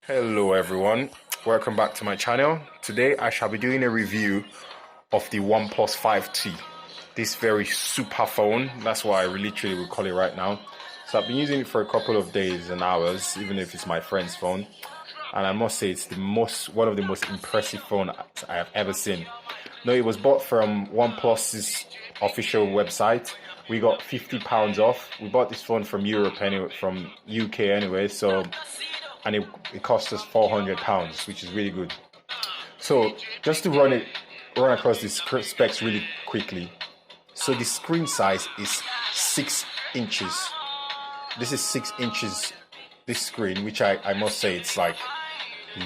Hello everyone, welcome back to my channel. Today I shall be doing a review of the Oneplus 5T. This very super phone, that's what I literally will call it right now. So I've been using it for a couple of days and hours, even if it's my friend's phone. And I must say it's one of the most impressive phones I have ever seen. No, it was bought from OnePlus's official website. We got £50 off. We bought this phone from Europe anyway, from UK anyway, and it cost us £400, which is really good. So just to run across the specs really quickly. So the screen size is 6 inches. This is 6 inches, this screen, which I must say it's like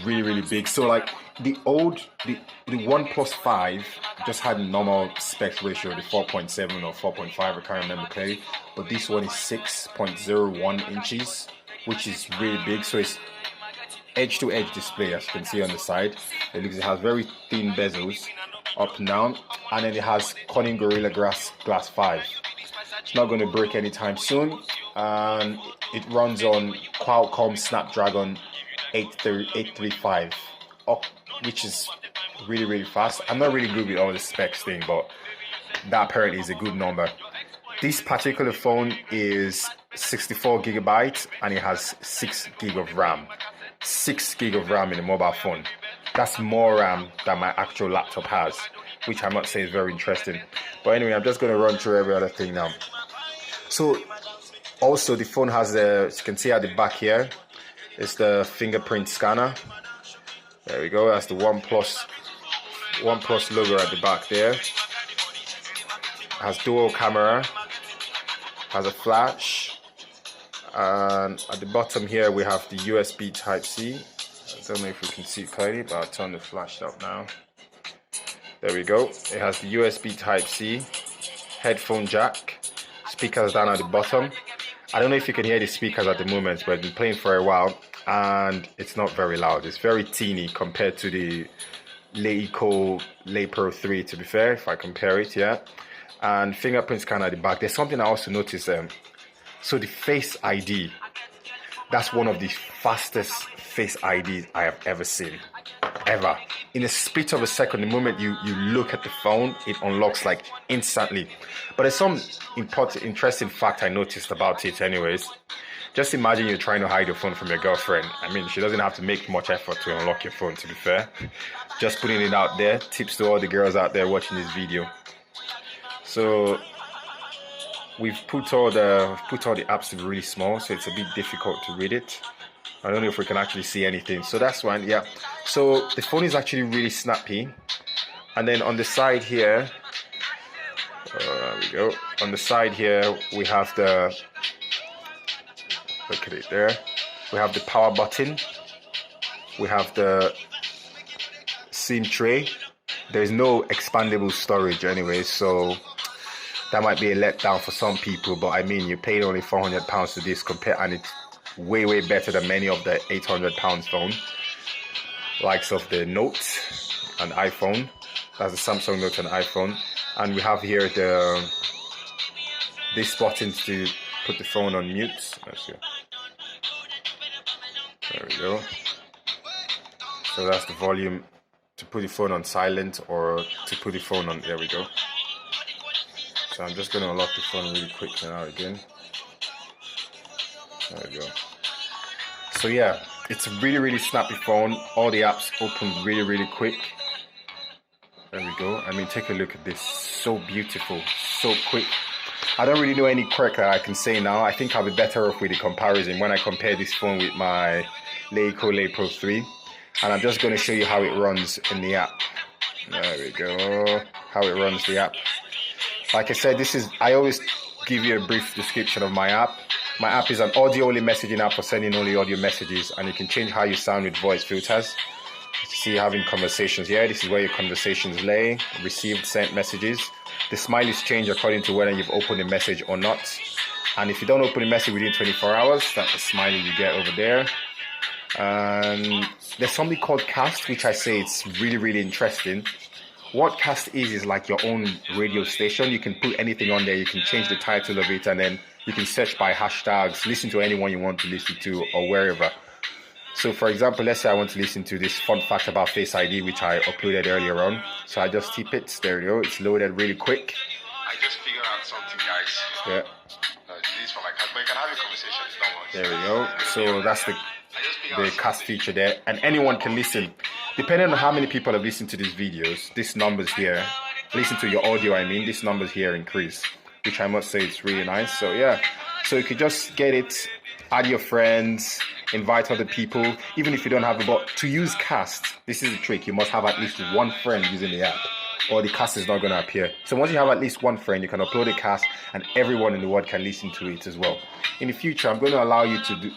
really big. So like the OnePlus 5 just had a normal specs ratio, the 4.7 or 4.5, I can't remember clearly, but this one is 6.01 inches, which is really big. So it's edge-to-edge display, as you can see on the side. It has very thin bezels up and down, and then it has Corning Gorilla Glass 5. It's not going to break anytime soon, and it runs on Qualcomm Snapdragon 835, which is really fast. I'm not really good with all the specs thing, but that apparently is a good number. This particular phone is 64 gigabytes and it has 6 gig of RAM. 6 gig of RAM in a mobile phone. That's more RAM than my actual laptop has, which I must say is very interesting. But anyway, I'm just going to run through every other thing now. So also the phone has as you can see at the back here, it's the fingerprint scanner. There we go. That's the OnePlus logo at the back there. It has dual camera, has a flash, and at the bottom here we have the USB Type-C. I don't know if we can see it clearly, but I'll turn the flash up now. There we go. It has the USB Type-C, headphone jack, speakers down at the bottom. I don't know if you can hear the speakers at the moment, but I've been playing for a while and it's not very loud. It's very teeny compared to the LayPro 3, to be fair, if I compare it, yeah. And fingerprint scanner at the back. There's something I also noticed. So the Face ID, that's one of the fastest Face IDs I have ever seen, ever. In a split of a second, the moment you look at the phone, it unlocks like instantly. But there's some interesting fact I noticed about it anyways. Just imagine you're trying to hide your phone from your girlfriend. I mean, she doesn't have to make much effort to unlock your phone, to be fair. Just putting it out there, tips to all the girls out there watching this video. So we've put all the apps to be really small, so it's a bit difficult to read it. I don't know if we can actually see anything, so that's one. Yeah, so the phone is actually really snappy. And then on the side here, there we go. On the side here we have the, look at it there, we have the power button, we have the SIM tray. There's no expandable storage anyway, so that might be a letdown for some people, but I mean, you paid only £400 for this and it's way better than many of the £800 phone, likes of the Note and iPhone. That's the Samsung Note and iPhone. And we have here this button to put the phone on mute. Let's see. There we go. So that's the volume to put the phone on silent or to put the phone on. There we go. So I'm just going to unlock the phone really quick now again. There we go. So yeah, it's a really snappy phone. All the apps open really quick. There we go. I mean, take a look at this. So beautiful, so quick. I don't really know any quirk that I can say now. I think I'll be better off with the comparison when I compare this phone with my LayPro 3. And I'm just going to show you how it runs in the app. There we go. How it runs the app. Like I said, I always give you a brief description of my app. My app is an audio-only messaging app for sending only audio messages, and you can change how you sound with voice filters. See, having conversations here. This is where your conversations lay. Received, sent messages. The smileys change according to whether you've opened a message or not. And if you don't open a message within 24 hours, that's the smiley you get over there. And there's something called Cast, which I say it's really interesting. What Cast is like your own radio station. You can put anything on there. You can change the title of it, and then you can search by hashtags, listen to anyone you want to listen to or wherever. So for example, let's say I want to listen to this fun fact about Face ID, which I uploaded earlier on. So I just tip it, there we go, it's loaded really quick. I just figured out something, guys. Yeah. This is for my cat, but you can have a conversation, don't worry. There we go. So that's the cast feature there, and anyone can listen. Depending on how many people have listened to these videos, this numbers here, listen to your audio, I mean, this numbers here increase, which I must say is really nice. So yeah, so you could just get it, add your friends, invite other people, even if you don't have it. But to use cast, this is the trick, you must have at least one friend using the app, or the cast is not going to appear. So once you have at least one friend, you can upload a cast and everyone in the world can listen to it as well. In the future, I'm going to allow you to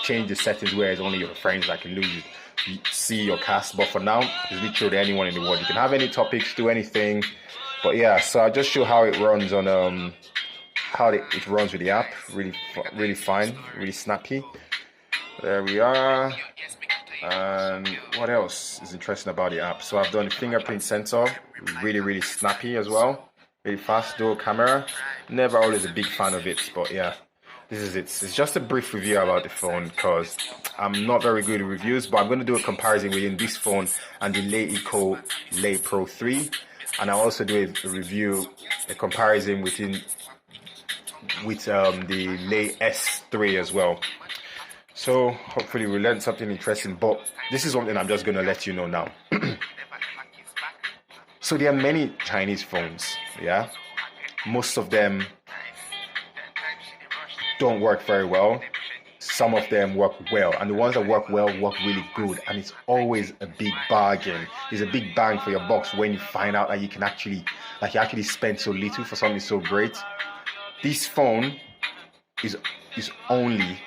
change the settings where it's only your friends that can see your cast, but for now it's literally anyone in the world. You can have any topics, do anything. But yeah, so I'll just show how it runs on it runs with the app. Really fine, really snappy. There we are. And what else is interesting about the app? So I've done the fingerprint sensor, really snappy as well, really fast dual camera. Never always a big fan of it, but yeah, this is it. It's just a brief review about the phone because I'm not very good at reviews, but I'm going to do a comparison between this phone and the Lay Eco Lay Pro 3, and I'll also do a comparison with the Lay S3 as well. So hopefully we learned something interesting, but this is something I'm just going to let you know now. So there are many Chinese phones, yeah? Most of them don't work very well. Some of them work well, and the ones that work well work really good, and it's always a big bargain. It's a big bang for your bucks when you find out that you can actually spend so little for something so great. This phone is only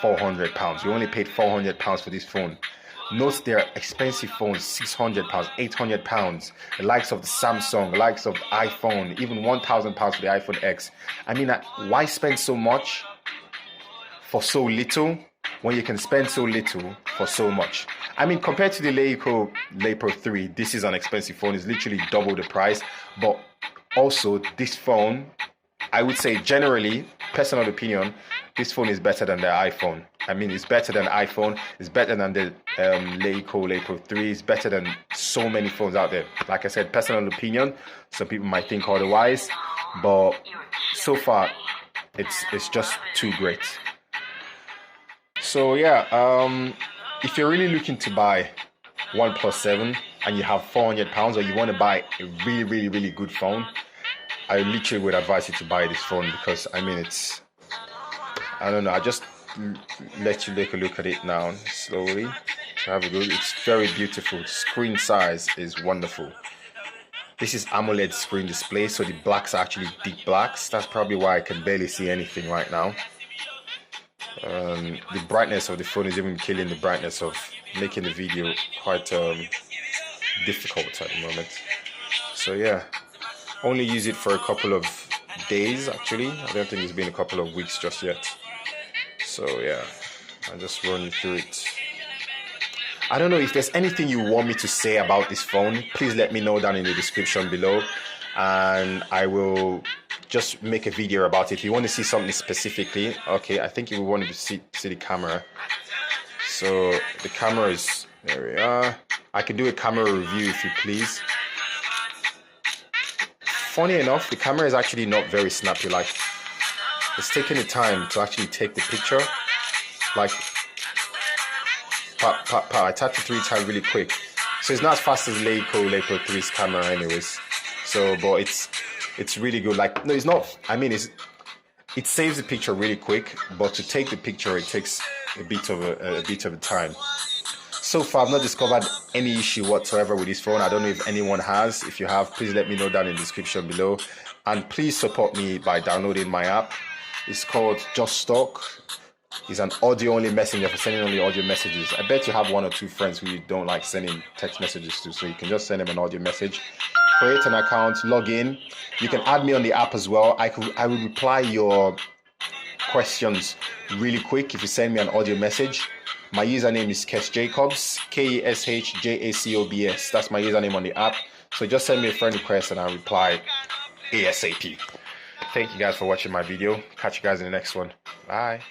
£400. You only paid £400 for this phone. Note there are expensive phones, £600, £800. The likes of the Samsung, the likes of the iPhone, even £1,000 for the iPhone X. I mean, why spend so much for so little when you can spend so little for so much? I mean, compared to the Lay Eco Lay Pro 3, this is an expensive phone. It's literally double the price. But also, this phone, I would say generally, personal opinion, this phone is better than the iPhone. I mean, it's better than iPhone. It's better than the Lay Eco Lay Pro 3. It's better than so many phones out there. Like I said, personal opinion. Some people might think otherwise, but so far, it's just too great. So yeah, if you're really looking to buy OnePlus 7 and you have £400, or you want to buy a really good phone, I literally would advise you to buy this phone because I mean I don't know, I just let you take a look at it now slowly. So have a look. It's very beautiful. Screen size is wonderful. This is AMOLED screen display, so the blacks are actually deep blacks. That's probably why I can barely see anything right now. The brightness of the phone is even killing the brightness of making the video quite difficult at the moment. So yeah, only use it for a couple of days actually. I don't think it's been a couple of weeks just yet. So yeah, I'll just run you through it. I don't know if there's anything you want me to say about this phone. Please let me know down in the description below, and I will just make a video about it. If you want to see something specifically, okay, I think you will want to see the camera. So the camera is, there we are. I can do a camera review if you please. Funny enough, the camera is actually not very snappy. Like, it's taking the time to actually take the picture. Like, I tapped it 3 times really quick. So it's not as fast as Lay Eco Lay Pro 3's camera anyways. So, but it's really good. Like, no, it's not, I mean, it saves the picture really quick, but to take the picture, it takes a bit of a time. So far, I've not discovered any issue whatsoever with this phone. I don't know if anyone has. If you have, please let me know down in the description below. And please support me by downloading my app. It's called Just Talk. It's an audio-only messenger for sending only audio messages. I bet you have 1 or 2 friends who you don't like sending text messages to, so you can just send them an audio message. Create an account, log in. You can add me on the app as well. I will reply your questions really quick if you send me an audio message. My username is Kesh Jacobs, KESHJACOBS. That's my username on the app. So just send me a friend request and I'll reply ASAP. Thank you guys for watching my video. Catch you guys in the next one. Bye.